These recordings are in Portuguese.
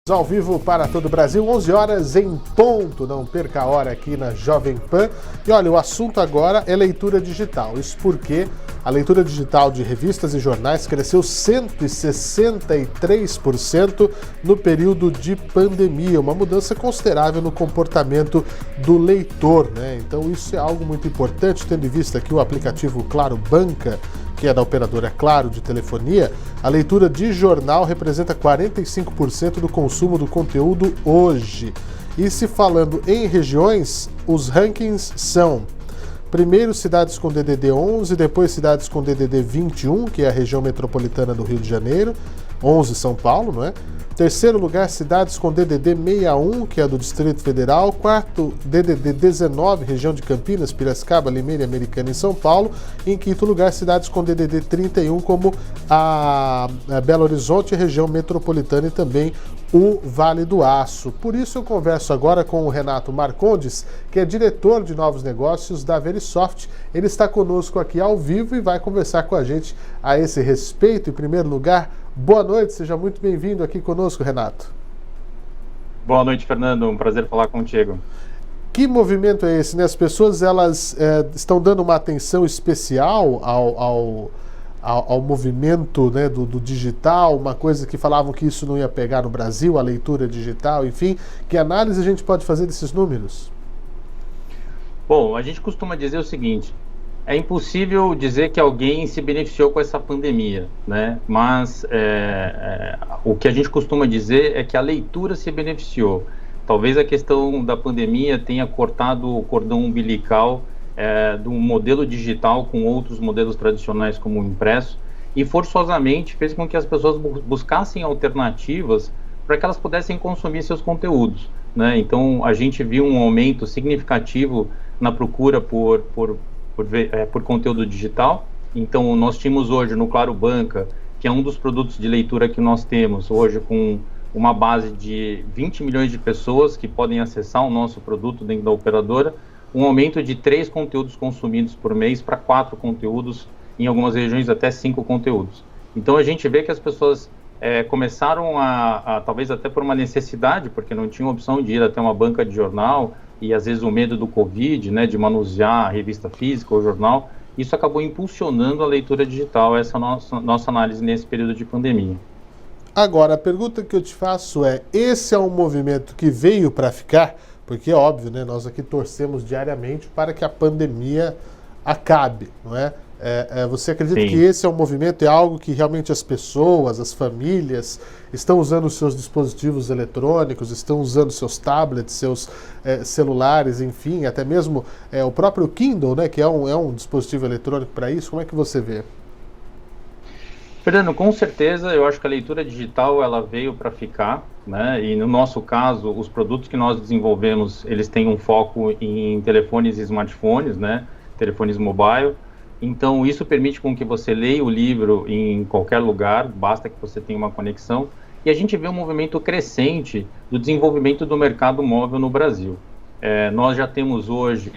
Ao vivo para todo o Brasil, 11 horas em ponto, não perca a hora aqui na Jovem Pan. E olha, o assunto agora é leitura digital, isso porque a leitura digital de revistas e jornais cresceu 163% no período de pandemia, uma mudança considerável no comportamento do leitor, né? Então isso é algo muito importante, tendo em vista que o aplicativo Claro Banca, que é da operadora Claro de telefonia, a leitura de jornal representa 45% do consumo do conteúdo hoje. E se falando em regiões, os rankings são: primeiro, cidades com DDD 11, depois cidades com DDD 21, que é a região metropolitana do Rio de Janeiro, 11 São Paulo, não é? Terceiro lugar, cidades com DDD 61, que é do Distrito Federal. Quarto, DDD 19, região de Campinas, Piracicaba, Limeira, Americana e São Paulo. Em quinto lugar, cidades com DDD 31, como a Belo Horizonte, região metropolitana e também o Vale do Aço. Por isso eu converso agora com o Renato Marcondes, que é diretor de novos negócios da Verisoft. Ele está conosco aqui ao vivo e vai conversar com a gente a esse respeito. Em primeiro lugar, boa noite, seja muito bem-vindo aqui conosco, Renato. Boa noite, Fernando, um prazer falar contigo. Que movimento é esse, né? As pessoas elas estão dando uma atenção especial ao movimento, né, do digital, uma coisa que falavam que isso não ia pegar no Brasil, a leitura digital, enfim. Que análise a gente pode fazer desses números? Bom, a gente costuma dizer o seguinte: é impossível dizer que alguém se beneficiou com essa pandemia, né? Mas o que a gente costuma dizer é que a leitura se beneficiou. Talvez a questão da pandemia tenha cortado o cordão umbilical do modelo digital com outros modelos tradicionais como o impresso, e forçosamente fez com que as pessoas buscassem alternativas para que elas pudessem consumir seus conteúdos, né? Então a gente viu um aumento significativo na procura por conteúdo digital. Então nós tínhamos hoje no Claro Banca, que é um dos produtos de leitura que nós temos hoje, com uma base de 20 milhões de pessoas que podem acessar o nosso produto dentro da operadora, um aumento de 3 conteúdos consumidos por mês para 4 conteúdos, em algumas regiões até 5 conteúdos. Então a gente vê que as pessoas começaram talvez até por uma necessidade, porque não tinham opção de ir até uma banca de jornal, e às vezes o medo do Covid, né, de manusear a revista física ou jornal, isso acabou impulsionando a leitura digital. Essa é a nossa análise nesse período de pandemia. Agora, a pergunta que eu te faço é: esse é um movimento que veio para ficar? Porque é óbvio, né, nós aqui torcemos diariamente para que a pandemia acabe, não é? Você acredita que esse é um movimento, é algo que realmente as pessoas, as famílias estão usando os seus dispositivos eletrônicos, estão usando seus tablets, seus celulares, enfim, até mesmo o próprio Kindle, né, que é um dispositivo eletrônico para isso? Como é que você vê? Fernando, com certeza, eu acho que a leitura digital ela veio para ficar, né? E no nosso caso, os produtos que nós desenvolvemos, eles têm um foco em telefones e smartphones, né? Telefones mobile. Então, isso permite com que você leia o livro em qualquer lugar, basta que você tenha uma conexão. E a gente vê um movimento crescente do desenvolvimento do mercado móvel no Brasil. Nós já temos hoje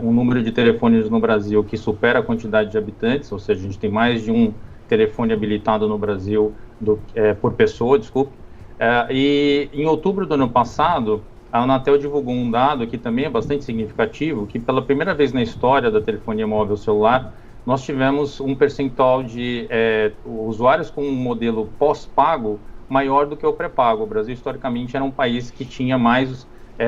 um número de telefones no Brasil que supera a quantidade de habitantes, ou seja, a gente tem mais de um telefone habilitado no Brasil por pessoa, desculpe. E em outubro do ano passado, a Anatel divulgou um dado que também é bastante significativo, que pela primeira vez na história da telefonia móvel celular, nós tivemos um percentual de usuários com um modelo pós-pago maior do que o pré-pago. O Brasil, historicamente, era um país que tinha mais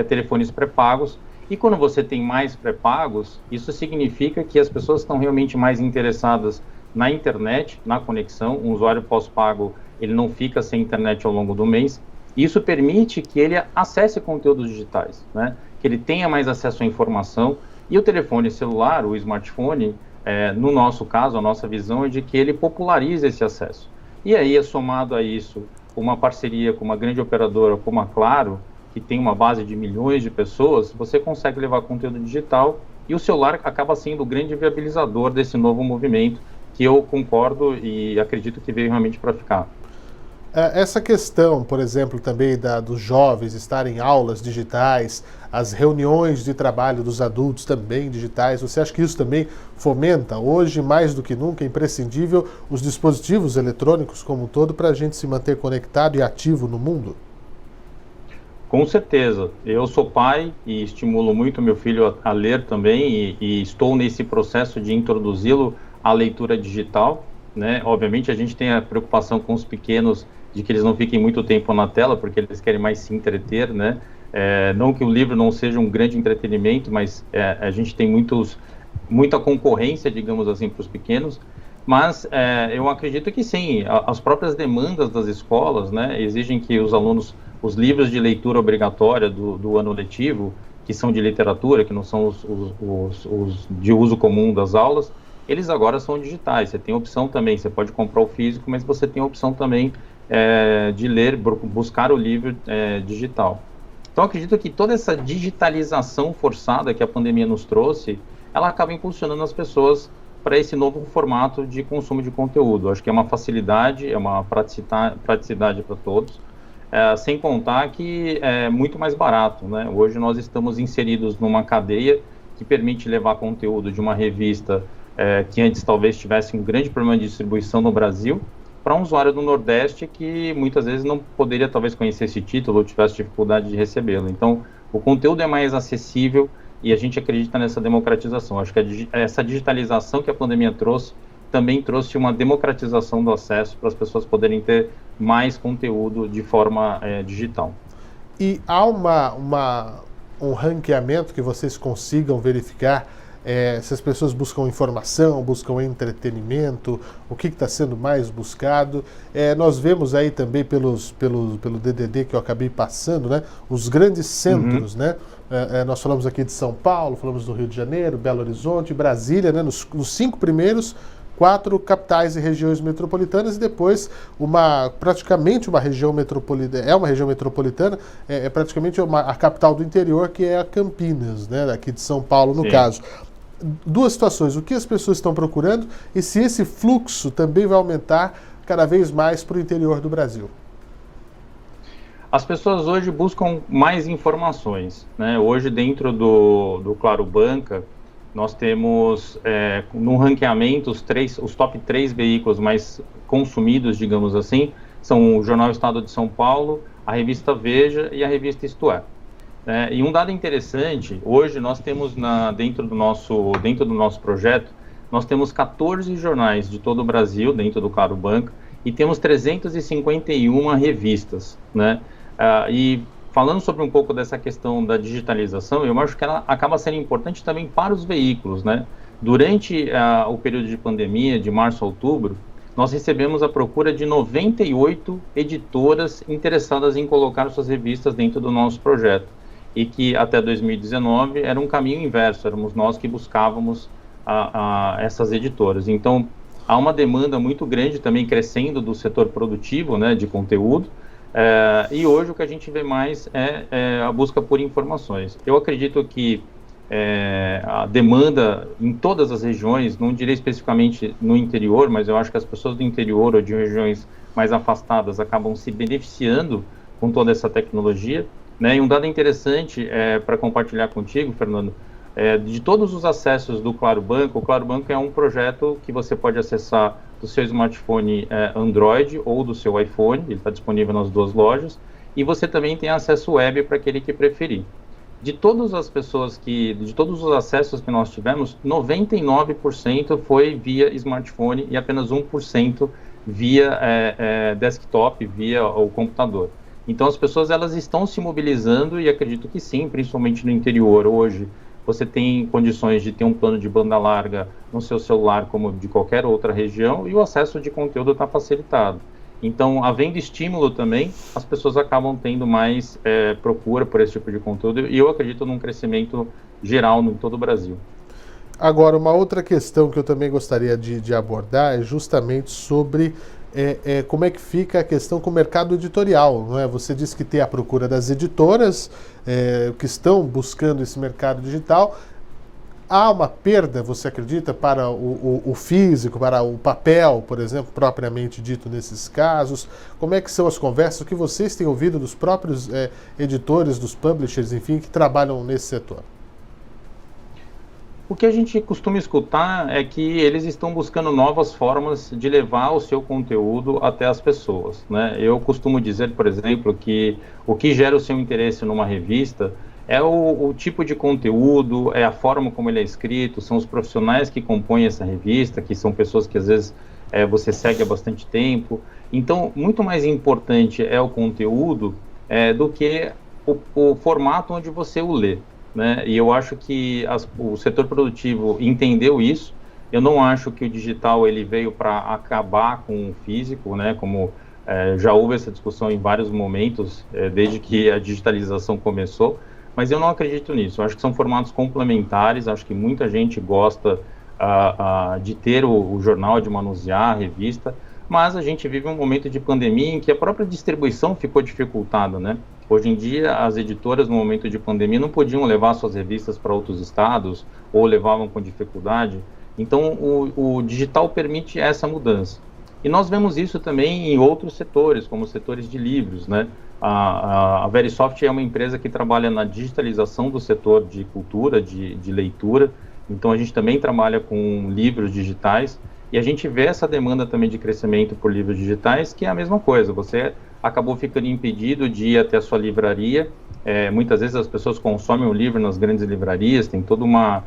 telefones pré-pagos, e quando você tem mais pré-pagos, isso significa que as pessoas estão realmente mais interessadas na internet, na conexão. Um usuário pós-pago, ele não fica sem internet ao longo do mês. Isso permite que ele acesse conteúdos digitais, né? Que ele tenha mais acesso à informação. E o telefone celular, o smartphone, no nosso caso, a nossa visão é de que ele populariza esse acesso. E aí, somado a isso, uma parceria com uma grande operadora como a Claro, que tem uma base de milhões de pessoas, você consegue levar conteúdo digital, e o celular acaba sendo o grande viabilizador desse novo movimento, que eu concordo e acredito que veio realmente para ficar. Essa questão, por exemplo, também dos jovens estarem em aulas digitais, as reuniões de trabalho dos adultos também digitais, você acha que isso também fomenta? Hoje, mais do que nunca, é imprescindível os dispositivos eletrônicos como um todo para a gente se manter conectado e ativo no mundo? Com certeza. Eu sou pai e estimulo muito meu filho a ler também e estou nesse processo de introduzi-lo à leitura digital, né? Obviamente a gente tem a preocupação com os pequenos de que eles não fiquem muito tempo na tela, porque eles querem mais se entreter, né? Não que o livro não seja um grande entretenimento, mas a gente tem muita concorrência, digamos assim, para os pequenos. Mas eu acredito que sim, as próprias demandas das escolas, né, exigem que os alunos, os livros de leitura obrigatória do ano letivo, que são de literatura, que não são os de uso comum das aulas, eles agora são digitais. Você tem opção também, você pode comprar o físico, mas você tem a opção também de ler, buscar o livro digital. Então, acredito que toda essa digitalização forçada que a pandemia nos trouxe, ela acaba impulsionando as pessoas para esse novo formato de consumo de conteúdo. Acho que é uma facilidade, é uma praticidade para todos, sem contar que é muito mais barato, né? Hoje nós estamos inseridos numa cadeia que permite levar conteúdo de uma revista que antes talvez tivesse um grande problema de distribuição no Brasil, para um usuário do Nordeste que muitas vezes não poderia talvez conhecer esse título ou tivesse dificuldade de recebê-lo. Então, o conteúdo é mais acessível, e a gente acredita nessa democratização. Acho que essa digitalização que a pandemia trouxe também trouxe uma democratização do acesso para as pessoas poderem ter mais conteúdo de forma digital. E há um ranqueamento que vocês consigam verificar se as pessoas buscam informação, buscam entretenimento, o que está sendo mais buscado. Nós vemos aí também pelo DDD que eu acabei passando, né, os grandes centros, né? Nós falamos aqui de São Paulo, falamos do Rio de Janeiro, Belo Horizonte, Brasília, né, nos 5 primeiros, 4 capitais e regiões metropolitanas, e depois praticamente uma região metropolitana, uma região metropolitana, praticamente a capital do interior, que é a Campinas, né, aqui de São Paulo, no caso. Duas situações: o que as pessoas estão procurando e se esse fluxo também vai aumentar cada vez mais para o interior do Brasil. As pessoas hoje buscam mais informações, né? Hoje, dentro do Claro Banca, nós temos, no ranqueamento, os top 3 veículos mais consumidos, digamos assim, são o Jornal Estado de São Paulo, a revista Veja e a revista Isto É. E um dado interessante, hoje nós temos dentro do nosso projeto, nós temos 14 jornais de todo o Brasil, dentro do Claro Banca, e temos 351 revistas, né? E falando sobre um pouco dessa questão da digitalização, eu acho que ela acaba sendo importante também para os veículos, né? Durante o período de pandemia, de março a outubro, nós recebemos a procura de 98 editoras interessadas em colocar suas revistas dentro do nosso projeto, e que até 2019 era um caminho inverso, éramos nós que buscávamos essas editoras. Então, há uma demanda muito grande também crescendo do setor produtivo, né, de conteúdo, e hoje o que a gente vê mais é a busca por informações. Eu acredito que a demanda em todas as regiões, não direi especificamente no interior, mas eu acho que as pessoas do interior ou de regiões mais afastadas acabam se beneficiando com toda essa tecnologia, né? E um dado interessante para compartilhar contigo, Fernando, de todos os acessos do Claro Banco, o Claro Banco é um projeto que você pode acessar do seu smartphone Android ou do seu iPhone, ele está disponível nas duas lojas, e você também tem acesso web para aquele que preferir. De todas as pessoas de todos os acessos que nós tivemos, 99% foi via smartphone e apenas 1% via desktop, via o computador. Então as pessoas elas estão se mobilizando e acredito que sim, principalmente no interior. Hoje você tem condições de ter um plano de banda larga no seu celular como de qualquer outra região e o acesso de conteúdo está facilitado. Então, havendo estímulo também, as pessoas acabam tendo mais procura por esse tipo de conteúdo e eu acredito num crescimento geral em todo o Brasil. Agora, uma outra questão que eu também gostaria de abordar é justamente sobre como é que fica a questão com o mercado editorial, não é? Você disse que tem a procura das editoras que estão buscando esse mercado digital. Há uma perda, você acredita, para o físico, para o papel, por exemplo, propriamente dito nesses casos? Como é que são as conversas, o que vocês têm ouvido dos próprios editores, dos publishers, enfim, que trabalham nesse setor? O que a gente costuma escutar é que eles estão buscando novas formas de levar o seu conteúdo até as pessoas, né? Eu costumo dizer, por exemplo, que o que gera o seu interesse numa revista é o tipo de conteúdo, é a forma como ele é escrito, são os profissionais que compõem essa revista, que são pessoas que às vezes você segue há bastante tempo. Então, muito mais importante é o conteúdo do que o formato onde você o lê, né? E eu acho que o setor produtivo entendeu isso. Eu não acho que o digital ele veio para acabar com o físico, né? Como já houve essa discussão em vários momentos, desde que a digitalização começou, mas eu não acredito nisso. Eu acho que são formatos complementares, acho que muita gente gosta de ter o jornal, de manusear a revista, mas a gente vive um momento de pandemia em que a própria distribuição ficou dificultada, né? Hoje em dia, as editoras, no momento de pandemia, não podiam levar suas revistas para outros estados, ou levavam com dificuldade. Então, o digital permite essa mudança. E nós vemos isso também em outros setores, como os setores de livros, né? A Verisoft é uma empresa que trabalha na digitalização do setor de cultura, de leitura. Então, a gente também trabalha com livros digitais. E a gente vê essa demanda também de crescimento por livros digitais, que é a mesma coisa. Você acabou ficando impedido de ir até a sua livraria. Muitas vezes as pessoas consomem o livro nas grandes livrarias, tem toda uma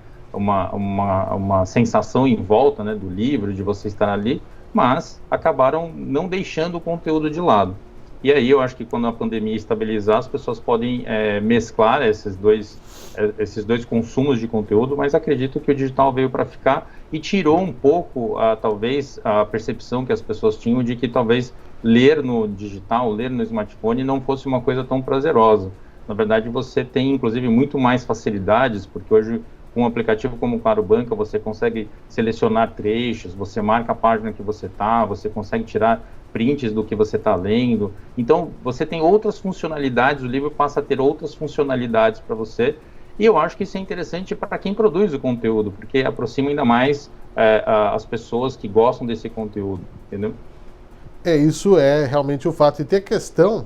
sensação em volta, né, do livro, de você estar ali, mas acabaram não deixando o conteúdo de lado. E aí eu acho que quando a pandemia estabilizar, as pessoas podem mesclar esses dois consumos de conteúdo, mas acredito que o digital veio para ficar e tirou um pouco, talvez, a percepção que as pessoas tinham de que talvez ler no digital, ler no smartphone não fosse uma coisa tão prazerosa. Na verdade, você tem, inclusive, muito mais facilidades, porque hoje, com um aplicativo como o Claro Banca, você consegue selecionar trechos, você marca a página que você está, você consegue tirar prints do que você está lendo. Então, você tem outras funcionalidades, o livro passa a ter outras funcionalidades para você, e eu acho que isso é interessante para quem produz o conteúdo, porque aproxima ainda mais as pessoas que gostam desse conteúdo, entendeu? Isso é realmente o fato. E tem a questão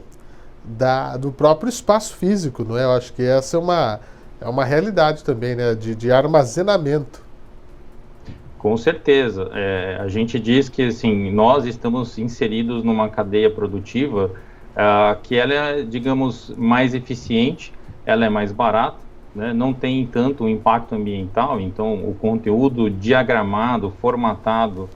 do próprio espaço físico, não é? Eu acho que essa é uma realidade também, né? De armazenamento. Com certeza. A gente diz que, assim, nós estamos inseridos numa cadeia produtiva que ela é, digamos, mais eficiente, ela é mais barata, né? Não tem tanto impacto ambiental, então o conteúdo diagramado, formatado,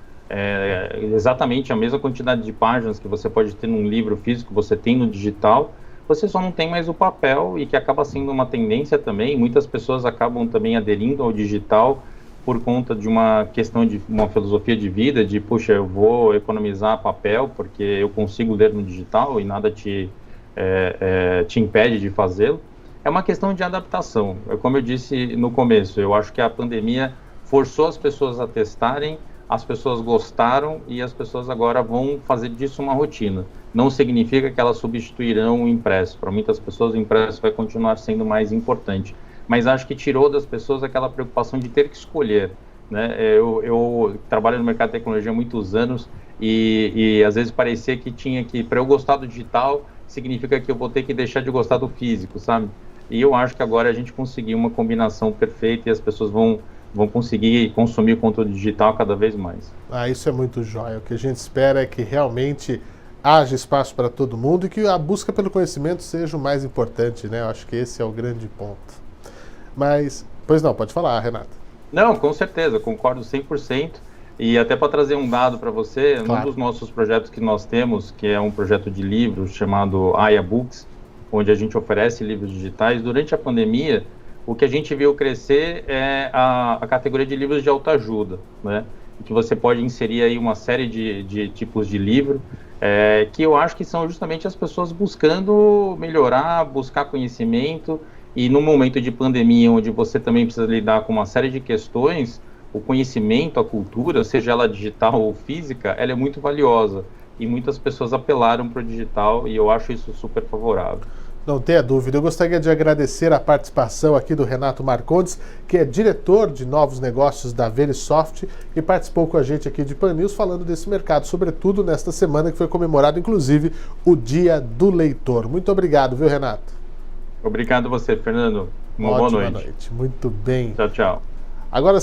exatamente a mesma quantidade de páginas que você pode ter num livro físico, você tem no digital, você só não tem mais o papel, e que acaba sendo uma tendência também. Muitas pessoas acabam também aderindo ao digital por conta de uma questão de uma filosofia de vida, de, puxa, eu vou economizar papel porque eu consigo ler no digital e nada te impede de fazê-lo. É uma questão de adaptação. Como eu disse no começo, eu acho que a pandemia forçou as pessoas a testarem, as pessoas gostaram e as pessoas agora vão fazer disso uma rotina. Não significa que elas substituirão o impresso. Para muitas pessoas o impresso vai continuar sendo mais importante. Mas acho que tirou das pessoas aquela preocupação de ter que escolher, né? Eu trabalho no mercado de tecnologia há muitos anos e às vezes parecia que para eu gostar do digital, significa que eu vou ter que deixar de gostar do físico, sabe? E eu acho que agora a gente conseguiu uma combinação perfeita e as pessoas vão conseguir consumir o conteúdo digital cada vez mais. Isso é muito jóia. O que a gente espera é que realmente haja espaço para todo mundo e que a busca pelo conhecimento seja o mais importante, né? Eu acho que esse é o grande ponto. Mas, pois não, pode falar, Renata. Não, com certeza, concordo 100%. E até para trazer um dado para você, claro. Um dos nossos projetos que nós temos, que é um projeto de livros chamado Aya Books, onde a gente oferece livros digitais, durante a pandemia, o que a gente viu crescer é a categoria de livros de autoajuda, né? Que você pode inserir aí uma série de tipos de livro, que eu acho que são justamente as pessoas buscando melhorar, buscar conhecimento, e no momento de pandemia, onde você também precisa lidar com uma série de questões, o conhecimento, a cultura, seja ela digital ou física, ela é muito valiosa, e muitas pessoas apelaram para o digital, e eu acho isso super favorável. Não tenha dúvida. Eu gostaria de agradecer a participação aqui do Renato Marcondes, que é diretor de novos negócios da Verisoft e participou com a gente aqui de Pan News falando desse mercado, sobretudo nesta semana que foi comemorado, inclusive, o Dia do Leitor. Muito obrigado, viu, Renato? Obrigado a você, Fernando. Uma boa noite. Muito bem. Tchau, tchau. Agora